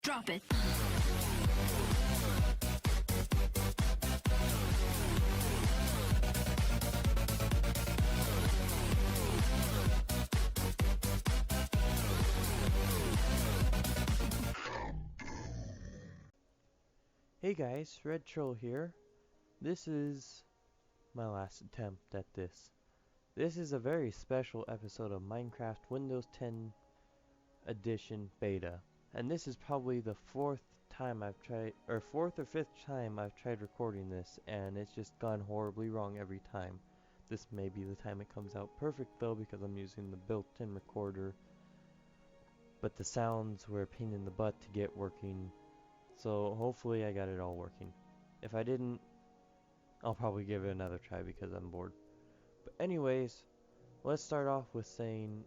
Drop it. Hey guys, Red Troll here. This is my last attempt at this. This is a very special episode of Minecraft Windows 10 Edition Beta. And this is probably the fourth or fifth time I've tried recording this, and it's just gone horribly wrong every time. This may be the time it comes out perfect though, because I'm using the built-in recorder. But the sounds were a pain in the butt to get working. So hopefully I got it all working. If I didn't, I'll probably give it another try because I'm bored. But anyways, let's start off with saying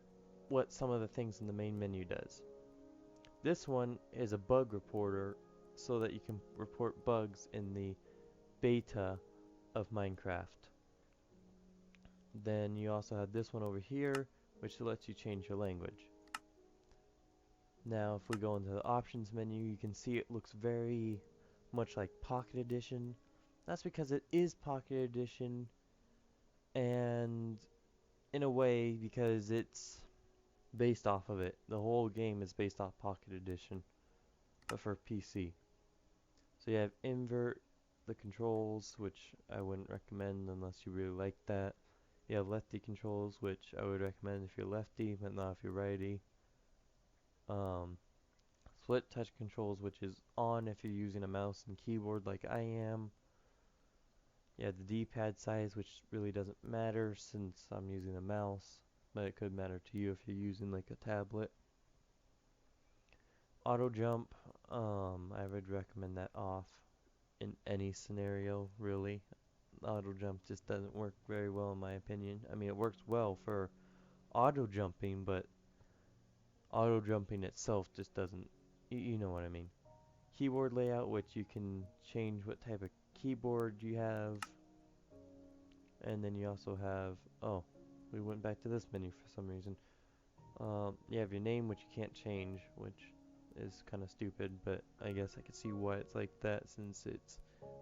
what some of the things in the main menu does. This one is a bug reporter so that you can report bugs in the beta of Minecraft. Then you also have this one over here, which lets you change your language. Now if we go into the options menu, you can see it looks very much like Pocket Edition. That's because it is Pocket Edition, and in a way because it's based off of it. The whole game is based off Pocket Edition, but for PC. So you have invert the controls, which I wouldn't recommend unless you really like that. You have lefty controls, which I would recommend if you're lefty, but not if you're righty. Split touch controls, which is on if you're using a mouse and keyboard like I am. You have the D-pad size, which really doesn't matter since I'm using a mouse, but it could matter to you if you're using like a tablet. Auto jump, I would recommend that off in any scenario, really. Auto jump just doesn't work very well in my opinion. I mean, it works well for auto jumping, but auto jumping itself just doesn't, you know what I mean. Keyboard layout, which you can change what type of keyboard you have. And then you also have, oh, we went back to this menu for some reason. You have your name, which you can't change, which is kind of stupid, but I guess I can see why it's like that since it's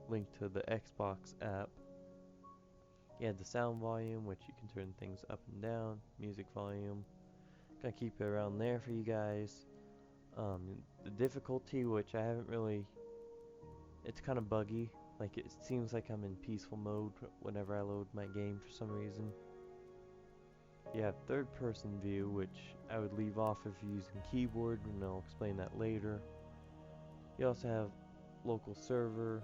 linked to the Xbox app. You have the sound volume, which you can turn things up and down. Music volume, gonna keep it around there for you guys. The difficulty, which I haven't really, it's kind of buggy. Like it seems like I'm in peaceful mode whenever I load my game for some reason. You have third person view, which I would leave off if you're using keyboard, and I'll explain that later. You also have local server.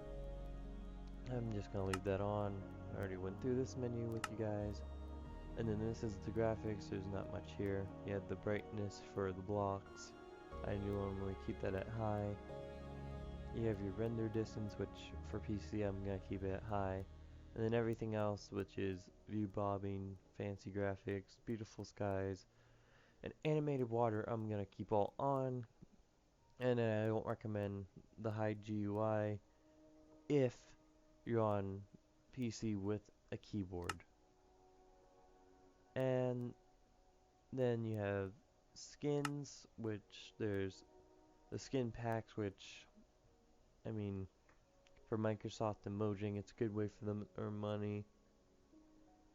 I'm just gonna leave that on. I already went through this menu with you guys. And then this is the graphics. There's not much here. You have the brightness for the blocks. I normally keep that at high. You have your render distance, which for PC I'm gonna keep it at high. And then everything else, which is view bobbing, fancy graphics, beautiful skies, and animated water, I'm gonna keep all on. And I don't recommend the high GUI if you're on PC with a keyboard. And then you have skins, which there's the skin packs, which, I mean, for Microsoft and Mojang, it's a good way for them to earn money.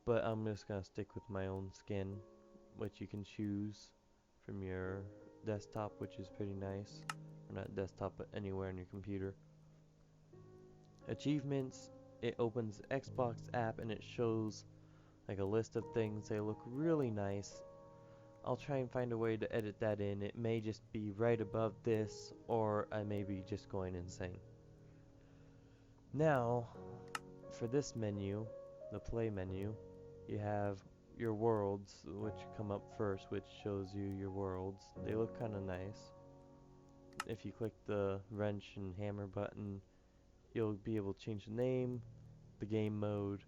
But I'm just gonna stick with my own skin, which you can choose from your desktop, which is pretty nice. Or not desktop, but anywhere on your computer. Achievements, it opens the Xbox app and it shows like a list of things. They look really nice. I'll try and find a way to edit that in. It may just be right above this, or I may be just going insane. Now, for this menu, the play menu, you have your worlds, which come up first, which shows you your worlds. They look kind of nice. If you click the wrench and hammer button, you'll be able to change the name, the game mode,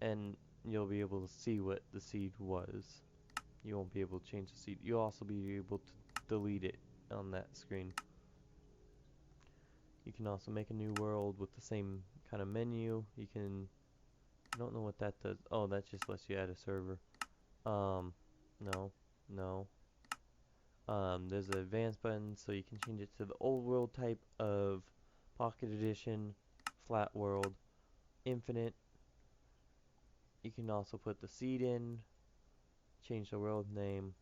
and you'll be able to see what the seed was. You won't be able to change the seed. You'll also be able to delete it on that screen. You can also make a new world with the same kind of menu. You can, I don't know what that does. Oh, that just lets you add a server. No. There's an advanced button, so you can change it to the old world type of Pocket Edition, Flat World, Infinite. You can also put the seed in, change the world name.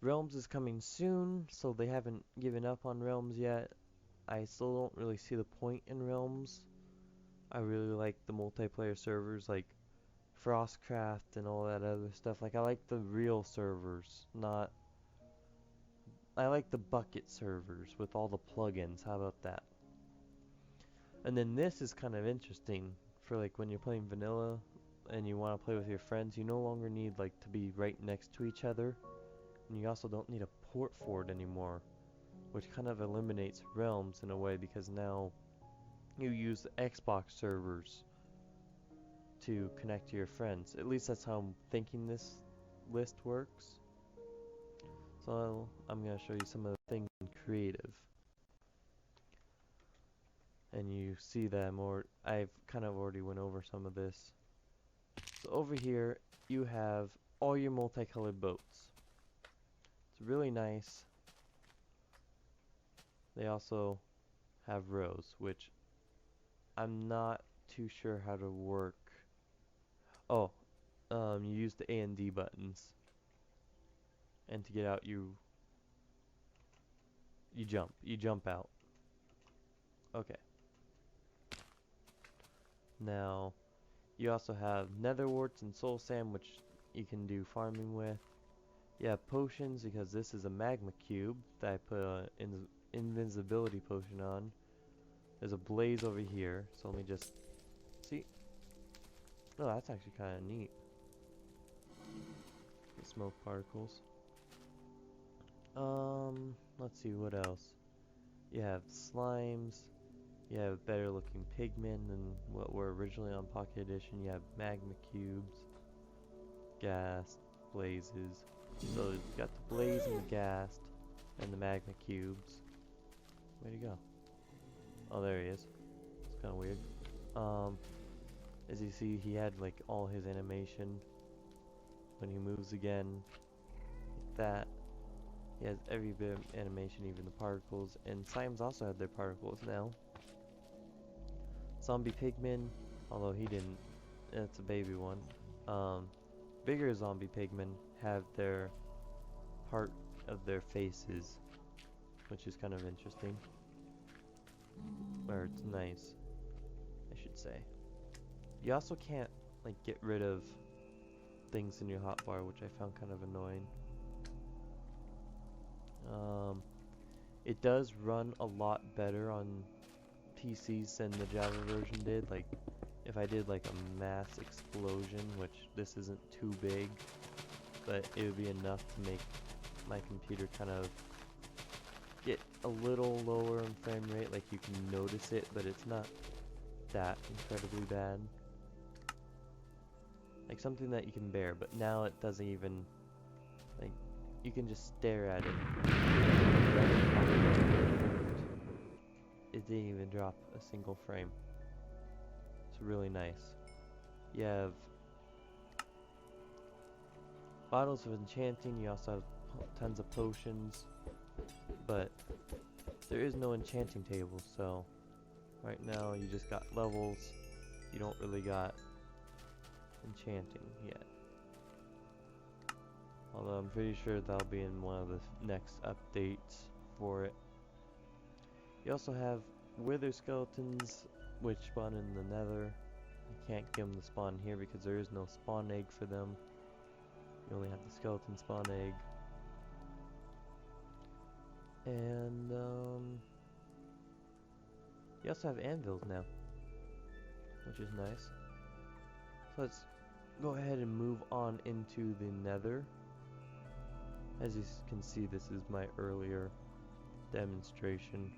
Realms is coming soon, so they haven't given up on Realms yet. I still don't really see the point in Realms. I really like the multiplayer servers like Frostcraft and all that other stuff. Like I like the real servers, not I like the bucket servers with all the plugins. How about that? And then this is kind of interesting for like when you're playing vanilla and you want to play with your friends, you no longer need like to be right next to each other, and you also don't need a port for it anymore, which kind of eliminates Realms in a way because now you use the Xbox servers to connect to your friends. At least that's how I'm thinking this list works. So I'm going to show you some of the things in creative. And you see that I've kind of already went over some of this. So over here you have all your multicolored boats. It's really nice. They also have rows, which I'm not too sure how to work. Oh, you use the A and D buttons, and to get out you jump out. Okay. Now you also have nether warts and soul sand, which you can do farming with. You have potions because this is a magma cube that I put an invisibility potion on. There's a blaze over here, so let me just see. Oh, that's actually kind of neat. The smoke particles. Let's see what else. You have slimes. You have better looking pigmen than what were originally on Pocket Edition. You have magma cubes, ghast, blazes. So you've got the blaze and the ghast and the magma cubes. Where'd he go? Oh, there he is. It's kind of weird. As you see, he had like all his animation when he moves again, like that. He has every bit of animation, even the particles, and slimes also have their particles now. Zombie pigmen, although he didn't, it's a baby one. Bigger zombie pigmen have their part of their faces, which is kind of interesting. Or it's nice, I should say. You also can't like get rid of things in your hotbar, which I found kind of annoying. It does run a lot better on PCs than the Java version did. Like, if I did like a mass explosion, which this isn't too big, but it would be enough to make my computer kind of get a little lower in frame rate. Like, you can notice it, but it's not that incredibly bad. Like something that you can bear, but now it doesn't even, like, you can just stare at it. It didn't even drop a single frame. It's really nice. You have bottles of enchanting, you also have tons of potions, but there is no enchanting table, so right now you just got levels, you don't really got enchanting yet. Although I'm pretty sure that'll be in one of the next updates for it. You also have wither skeletons, which spawn in the nether. I can't get them to spawn here because there is no spawn egg for them. You only have the skeleton spawn egg. And you also have anvils now, which is nice. So let's go ahead and move on into the nether. As you can see, this is my earlier demonstration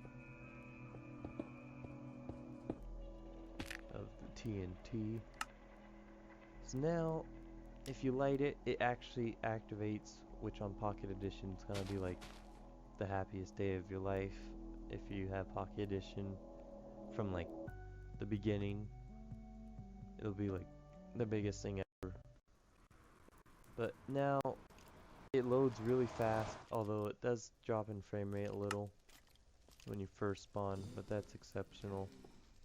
of the TNT. So now, if you light it, it actually activates, which on Pocket Edition is gonna be like the happiest day of your life if you have Pocket Edition from like the beginning. It'll be like the biggest thing ever. But now It loads really fast, although it does drop in frame rate a little when you first spawn, but that's exceptional.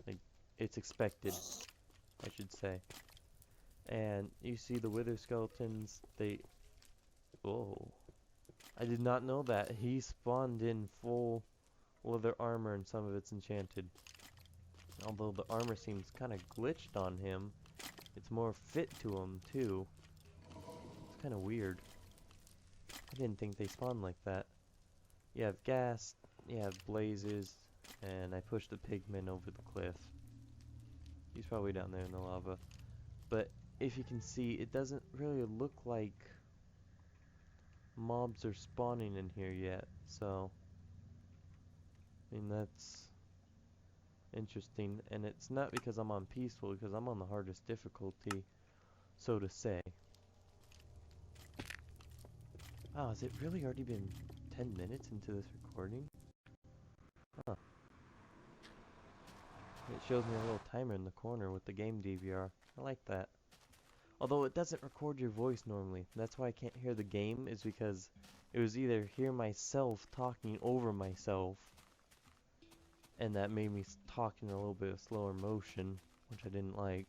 Like, it's expected, I should say. And you see the wither skeletons, whoa. I did not know that. He spawned in full leather armor and some of it's enchanted. Although the armor seems kind of glitched on him, it's more fit to him too. It's kind of weird. I didn't think they spawned like that. You have gas, you have blazes, and I pushed the pigman over the cliff. He's probably down there in the lava. But if you can see, it doesn't really look like mobs are spawning in here yet. So, I mean, that's interesting. And it's not because I'm on peaceful, because I'm on the hardest difficulty, so to say. Wow, has it really already been 10 minutes into this recording? Huh. It shows me a little timer in the corner with the game DVR. I like that. Although it doesn't record your voice normally. That's why I can't hear the game, is because it was either hear myself talking over myself, and that made me talk in a little bit of slower motion, which I didn't like,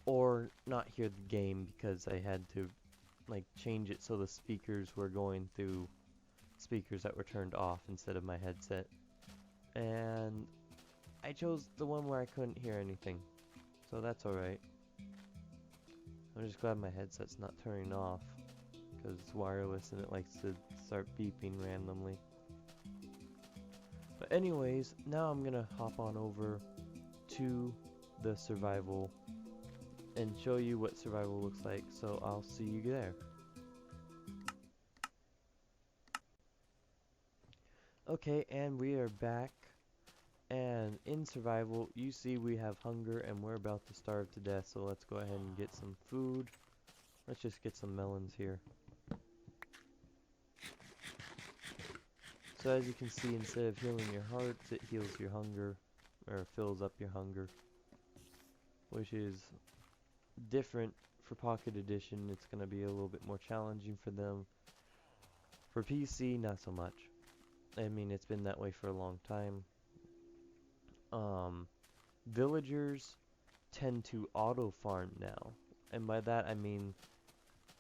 or not hear the game because I had to like change it so the speakers were going through speakers that were turned off instead of my headset. And I chose the one where I couldn't hear anything, so that's alright. I'm just glad my headset's not turning off, because it's wireless and it likes to start beeping randomly. But anyways, now I'm gonna hop on over to the survival and show you what survival looks like, so I'll see you there. Okay, and we are back, and in survival, you see we have hunger and we're about to starve to death, so let's go ahead and get some food. Let's just get some melons here. So as you can see, instead of healing your hearts, it heals your hunger, or fills up your hunger, which is different for Pocket Edition. It's going to be a little bit more challenging for them. For PC, not so much. I mean, it's been that way for a long time. Villagers tend to auto farm now, and by that I mean,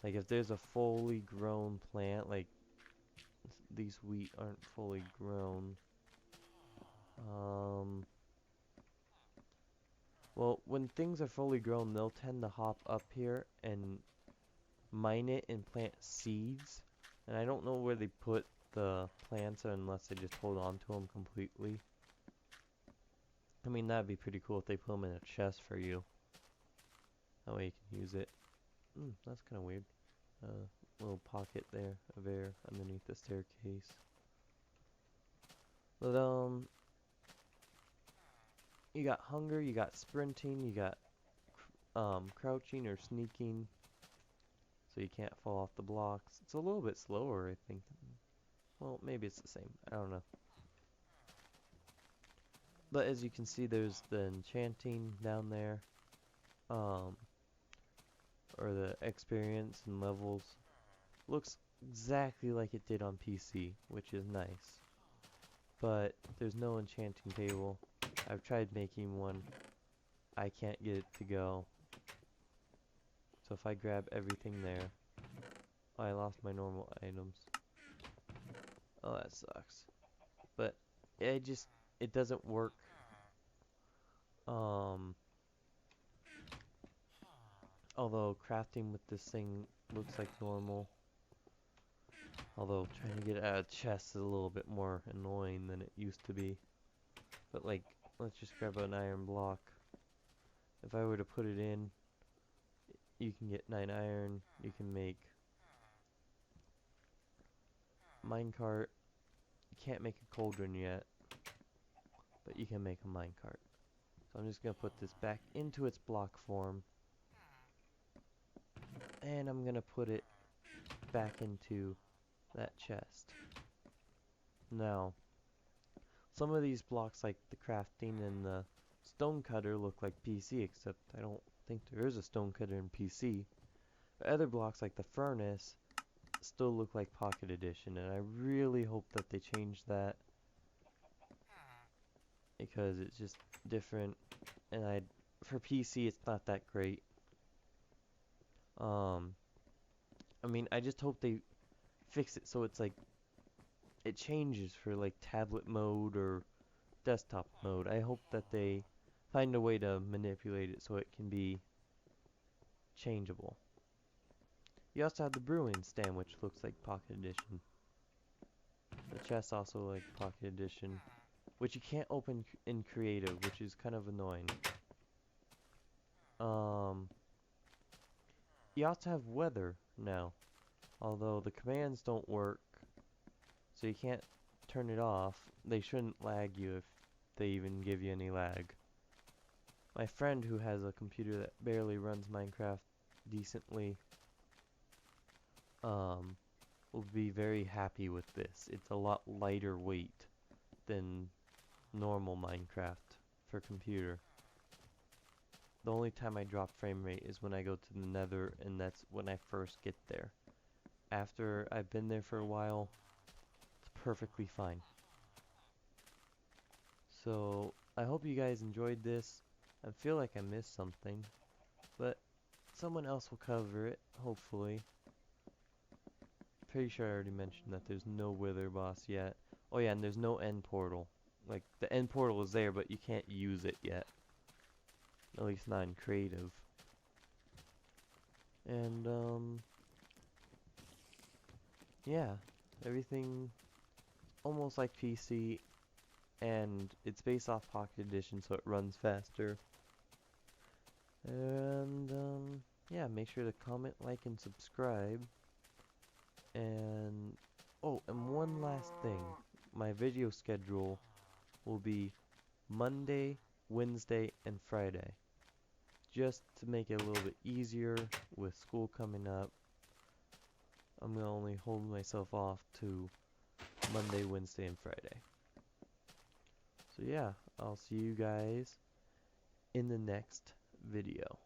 like, if there's a fully grown plant, like these wheat aren't fully grown. Well, when things are fully grown, they'll tend to hop up here and mine it and plant seeds. And I don't know where they put the plants unless they just hold on to them completely. I mean, that'd be pretty cool if they put them in a chest for you. That way you can use it. That's kind of weird. Little pocket there of air underneath the staircase. But, you got hunger, you got sprinting, you got crouching or sneaking, so you can't fall off the blocks. It's a little bit slower, I think. Well, maybe it's the same. I don't know. But as you can see, there's the enchanting down there, or the experience and levels. Looks exactly like it did on PC, which is nice. But there's no enchanting table. I've tried making one. I can't get it to go. So if I grab everything there, oh, I lost my normal items. Oh, that sucks. But it doesn't work. Although crafting with this thing looks like normal. Although trying to get it out of chests is a little bit more annoying than it used to be. But like, let's just grab an iron block. If I were to put it in, you can get 9 iron, you can make minecart. You can't make a cauldron yet, but you can make a minecart. So I'm just going to put this back into its block form, and I'm going to put it back into that chest. Now, some of these blocks, like the crafting and the stone cutter, look like PC, except I don't think there is a stone cutter in PC. The other blocks, like the furnace, still look like Pocket Edition, and I really hope that they change that because it's just different. And for PC, it's not that great. Um, I mean, I just hope they fix it so it's like it changes for like tablet mode or desktop mode. I hope that they find a way to manipulate it so it can be changeable. You also have the brewing stand, which looks like Pocket Edition. The chest also like Pocket Edition, which you can't open in creative, which is kind of annoying. Um, you also have weather now, although the commands don't work, so you can't turn it off. They shouldn't lag you if they even give you any lag. My friend who has a computer that barely runs Minecraft decently, um, will be very happy with this. It's a lot lighter weight than normal Minecraft for computer. The only time I drop frame rate is when I go to the Nether, and that's when I first get there. After I've been there for a while, it's perfectly fine. So, I hope you guys enjoyed this. I feel like I missed something, but someone else will cover it, hopefully. Pretty sure I already mentioned that there's no Wither boss yet. Oh yeah, and there's no end portal. Like, the end portal is there, but you can't use it yet. At least not in creative. And, yeah. Everything almost like PC, and it's based off Pocket Edition, so it runs faster. And, yeah, make sure to comment, like, and subscribe. And, oh, and one last thing. My video schedule will be Monday, Wednesday, and Friday. Just to make it a little bit easier with school coming up. I'm going to only hold myself off to Monday, Wednesday, and Friday. So yeah, I'll see you guys in the next video.